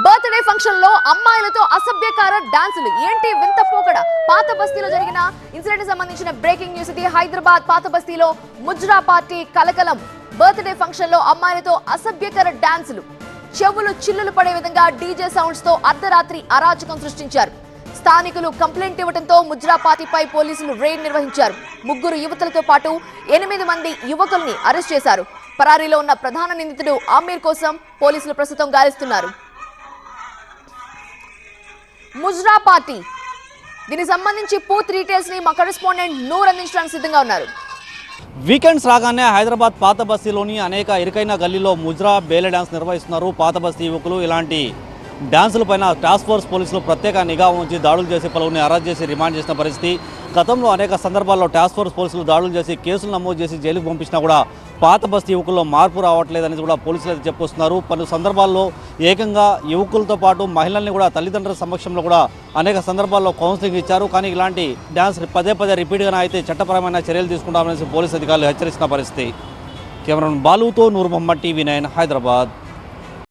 Birthday function లో అమ్మాయిలతో అసభ్యకర డాన్సులు ఏంటి వింత పోకడ. పాత బస్తీలో జరిగిన ఇన్సిడెంట్ సంబంధించిన బ్రేకింగ్ న్యూస్ ఇది. హైదరాబాద్ పాత బస్తీలో ముజ్రా పార్టీ కలకలం. బర్త్డే ఫంక్షన్ లో అమ్మాయిలతో అసభ్యకర డాన్సులు, చెవులు చిల్లులు పడే విధంగా డీజే సౌండ్స్ తో అర్ధరాత్రి అరాచకం సృష్టించారు. స్థానికులు కంప్లైంట్ ఇవ్వడంతో ముజ్రా పార్టీపై పోలీసులు రైడ్ నిర్వహించారు. 3 యువతులతో పాటు 8 మంది యువకుల్ని అరెస్ట్ చేశారు. పరారీలో ఉన్న ప్రధాన నిందితుడు ఆమీర్ కోసం పోలీసులు ప్రస్తుతం గాలిస్తున్నారు. ముజ్రా పార్టీ దీనికి సంబంధించి పూర్తి డీటెయిల్స్ ని మా కరెస్పాండెంట్ నూర్ అందించడానికి సిద్ధంగా ఉన్నారు. వీకెండ్స్ రాగానే హైదరాబాద్ పాత బస్తీలోని అనేక ఇరుకైన గల్లీలో ముజ్రా బేలే డ్యాన్స్ నిర్వహిస్తున్నారు. పాత బస్తీ యువకులు ఇలాంటి డ్యాన్సులపైన టాస్క్ ఫోర్స్ పోలీసులు ప్రత్యేక నిఘా ఉంచి దాడులు చేసి పలువురిని అరెస్ట్ చేసి రిమాండ్ చేసిన పరిస్థితి. గతంలో అనేక సందర్భాల్లో టాస్క్ ఫోర్స్ పోలీసులు దాడులు చేసి కేసులు నమోదు చేసి జైలుకు పంపించినా కూడా పాత బస్తీ యువకుల్లో మార్పు రావట్లేదని కూడా పోలీసులు అయితే చెప్పుకొస్తున్నారు. పలు సందర్భాల్లో ఏకంగా యువకులతో పాటు మహిళల్ని కూడా తల్లిదండ్రుల సమక్షంలో కూడా అనేక సందర్భాల్లో కౌన్సిలింగ్ ఇచ్చారు. కానీ ఇలాంటి డ్యాన్స్ పదే రిపీట్గా అయితే చట్టపరమైన చర్యలు తీసుకుంటామనేసి పోలీసు అధికారులు హెచ్చరిస్తున్న పరిస్థితి. కెమెరామెన్ బాలుతో నూర్ మొహమ్మద్, TV9 హైదరాబాద్.